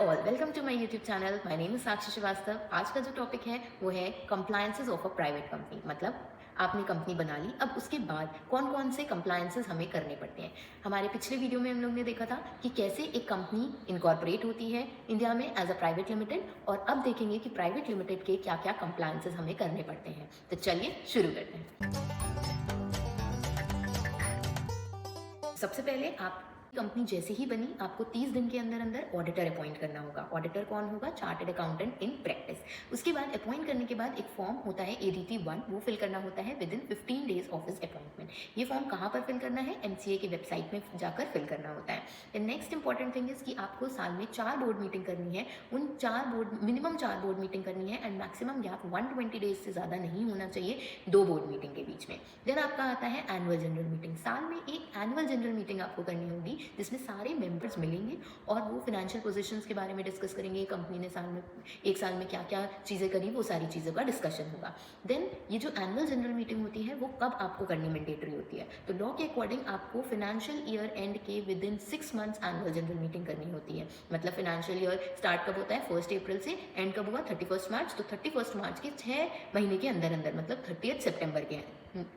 All, welcome to my YouTube channel. My name is Sakshi Srivastava. आज का जो टॉपिक है वो है compliances of a private company. मतलब आपने कंपनी बना ली, अब उसके बाद कौन कौन से कंप्लायंसेस हमें करने पड़ते हैं। हमारे पिछले वीडियो में हम लोग ने देखा था कि कैसे एक कंपनी इनकॉर्पोरेट होती है इंडिया में एज अ प्राइवेट लिमिटेड, और अब देखेंगे कि प्राइवेट लिमिटेड के क्या क्या कंप्लायंसेस हमें करने पड़ते हैं। तो चलिए शुरू करते हैं। सबसे पहले आप कंपनी जैसे ही बनी, आपको 30 दिन के अंदर अंदर ऑडिटर अपॉइंट करना होगा। ऑडिटर कौन होगा? Chartered accountant in practice. उसके बाद अपॉइंट करने के बाद एक फॉर्म होता है ADT 1, वो फिल करना होता है with in 15 days of his appointment. ये फॉर्म कहाँ पर फिल करना है? MCA की वेबसाइट में जाकर फिल करना होता है। नेक्स्ट इंपॉर्टेंट थिंग इज कि आपको साल में 4 बोर्ड मीटिंग करनी है। उन 4 बोर्ड, मिनिमम 4 बोर्ड मीटिंग करनी है एंड मैक्सिमम गैप 120 डेज से ज़्यादा नहीं होना चाहिए 2 बोर्ड मीटिंग के बीच में। देन आपका आता है एनुअल जनरल मीटिंग। साल में एक एनुअल जनरल मीटिंग आपको करनी होगी जिसमें सारे मेंबर्स मिलेंगे और वो फिनेंशियल पोजीशंस के बारे में डिस्कस करेंगे। कंपनी ने एक साल में क्या क्या चीज़ें करी, वो सारी चीज़ों का डिस्कशन होगा। देन ये जो एनुअल जनरल मीटिंग होती है वो कब आपको करनी मैंडेटरी होती है? तो लॉ के अकॉर्डिंग आपको फाइनेंशियल ईयर एंड के with in 6 months annual general meeting करनी होती है। मतलब फाइनेंशियल ईयर स्टार्ट कब होता है? 1 अप्रैल से, एंड कब हुआ? 31 मार्च। तो 31 मार्च के 6 महीने के अंदर अंदर, मतलब 30 सितंबर के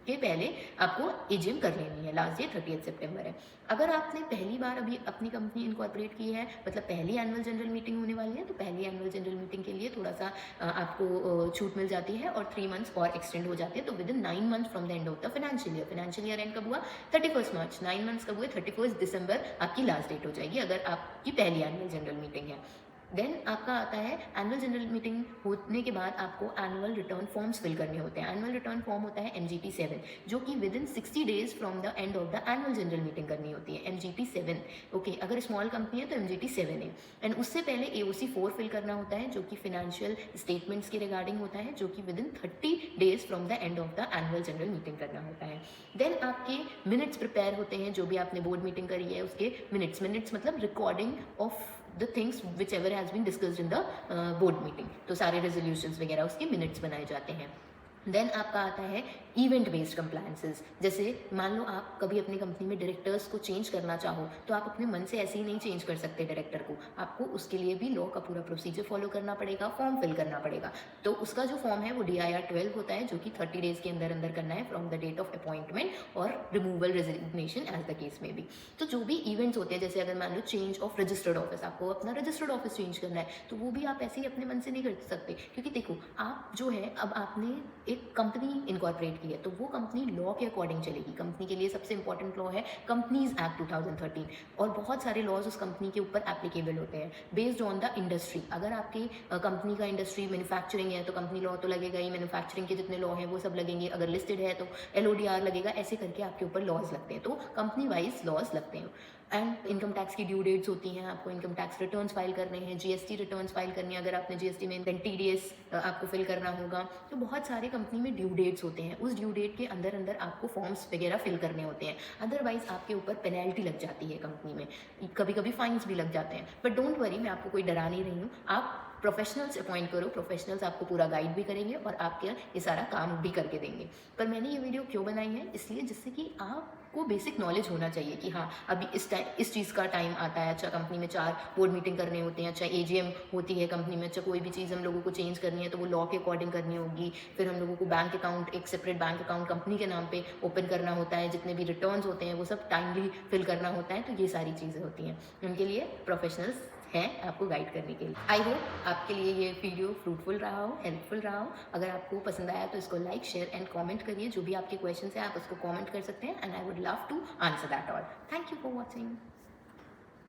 पहले आपको AGM कर लेनी है। लास्ट डे 30 सितंबर है। अगर आपने पहली बार अभी अपनी कंपनी इनकॉर्पोरेट की है, मतलब पहली एनुअल जनरल मीटिंग होने वाली है, तो पहली एनुअल जनरल मीटिंग के लिए थोड़ा सा आपको छूट मिल जाती है और 3 मंथ्स और एक्सटेंड हो जाती है। तो with in 9 months from the end of the financial year. Financial year and कब हुआ? 31 मार्च। 9 मंथ्स कब हुए? 31 दिसंबर आपकी लास्ट डेट हो जाएगी अगर आपकी पहली एनुअल जनरल मीटिंग है। देन आपका आता है एनुअल जनरल मीटिंग होने के बाद आपको एनुअल रिटर्न फॉर्म्स फिल करने होते हैं। एनुअल रिटर्न फॉर्म होता है MGT 7, जो कि with in 60 days from the end of the annual general meeting करनी होती है। MGT 7, okay. अगर स्मॉल कंपनी है तो MGT 7 है। एंड उससे पहले AOC 4 फिल करना होता है, जो कि फिनेंशियल स्टेटमेंट्स के रिगार्डिंग होता है, जो कि with in 30 days from the end of the annual general meeting करना होता है। देन आपके मिनट्स प्रिपेयर होते हैं, जो भी आपने बोर्ड मीटिंग करी है उसके मिनट्स मतलब recording of the things whichever has been discussed in the board meeting। तो सारे resolutions वगैरह उसके minutes बनाए जाते हैं। देन आपका आता है इवेंट बेस्ड कंप्लायंसेस। जैसे मान लो आप कभी अपनी कंपनी में डायरेक्टर्स को चेंज करना चाहो, तो आप अपने मन से ऐसे ही नहीं चेंज कर सकते डायरेक्टर को। आपको उसके लिए भी लॉ का पूरा प्रोसीजर फॉलो करना पड़ेगा, फॉर्म फिल करना पड़ेगा। तो उसका जो फॉर्म है वो DIR 12 होता है, जो कि 30 डेज के अंदर अंदर करना है from the date of appointment और removal resignation as the case में भी। तो जो भी इवेंट्स होते हैं, जैसे अगर मान लो चेंज ऑफ रजिस्टर्ड ऑफिस, आपको अपना रजिस्टर्ड ऑफिस चेंज करना है, तो वो भी आप ऐसे ही अपने मन से नहीं कर सकते। क्योंकि देखो, आप जो है, अब आपने एक कंपनी इनकॉर्पोरेट की है तो वो कंपनी लॉ के अकॉर्डिंग चलेगी। कंपनी के लिए सबसे इंपॉर्टेंट लॉ है कंपनीज एक्ट 2013, और बहुत सारे लॉज उस कंपनी के ऊपर एप्लीकेबल होते हैं बेस्ड ऑन द इंडस्ट्री। अगर आपकी कंपनी का इंडस्ट्री मैन्युफैक्चरिंग है तो कंपनी लॉ तो लगेगा ही, मैन्युफैक्चरिंग के जितने लॉ हैं वो सब लगेंगे। अगर लिस्टेड है तो LODR लगेगा। ऐसे करके आपके ऊपर लॉज लगते हैं, तो कंपनी वाइज लॉज लगते हैं। एंड इनकम टैक्स की ड्यू डेट्स होती हैं, आपको इनकम टैक्स रिटर्न्स फाइल करने हैं, GST रिटर्न्स फाइल करनी है। अगर आपने GST में TDS आपको फिल करना होगा। तो बहुत सारे कंपनी में ड्यू डेट्स होते हैं, उस ड्यू डेट के अंदर अंदर आपको फॉर्म्स वगैरह फिल करने होते हैं। अदरवाइज आपके ऊपर पेनल्टी लग जाती है कंपनी में, कभी कभी फाइन्स भी लग जाते हैं। बट डोंट वरी, मैं आपको कोई डरा नहीं रही हूँ। आप प्रोफेशनल्स अपॉइंट करो, प्रोफेशनल्स आपको पूरा गाइड भी करेंगे और आपके ये सारा काम भी करके देंगे। पर मैंने ये वीडियो क्यों बनाई है? इसलिए जिससे कि आपको बेसिक नॉलेज होना चाहिए कि हाँ, अभी इस चीज़ का टाइम आता है। अच्छा, कंपनी में 4 बोर्ड मीटिंग करने होते हैं, अच्छा AGM होती है कंपनी में, अच्छा कोई भी चीज़ हम लोगों को चेंज करनी है तो वो लॉ के अकॉर्डिंग करनी होगी। फिर हम लोगों को बैंक अकाउंट, एक सेपरेट बैंक अकाउंट कंपनी के नाम पे ओपन करना होता है। जितने भी रिटर्न्स होते हैं वो सब टाइमली फिल करना होता है। तो ये सारी चीज़ें होती हैं, उनके लिए प्रोफेशनल्स हैं आपको गाइड करने के लिए। आई होप आपके लिए ये वीडियो फ्रूटफुल रहा हो, हेल्पफुल रहा हो। अगर आपको पसंद आया तो इसको लाइक, शेयर एंड कमेंट करिए। जो भी आपके क्वेश्चन है आप उसको कमेंट कर सकते हैं and I would love to answer that all. Thank you for watching.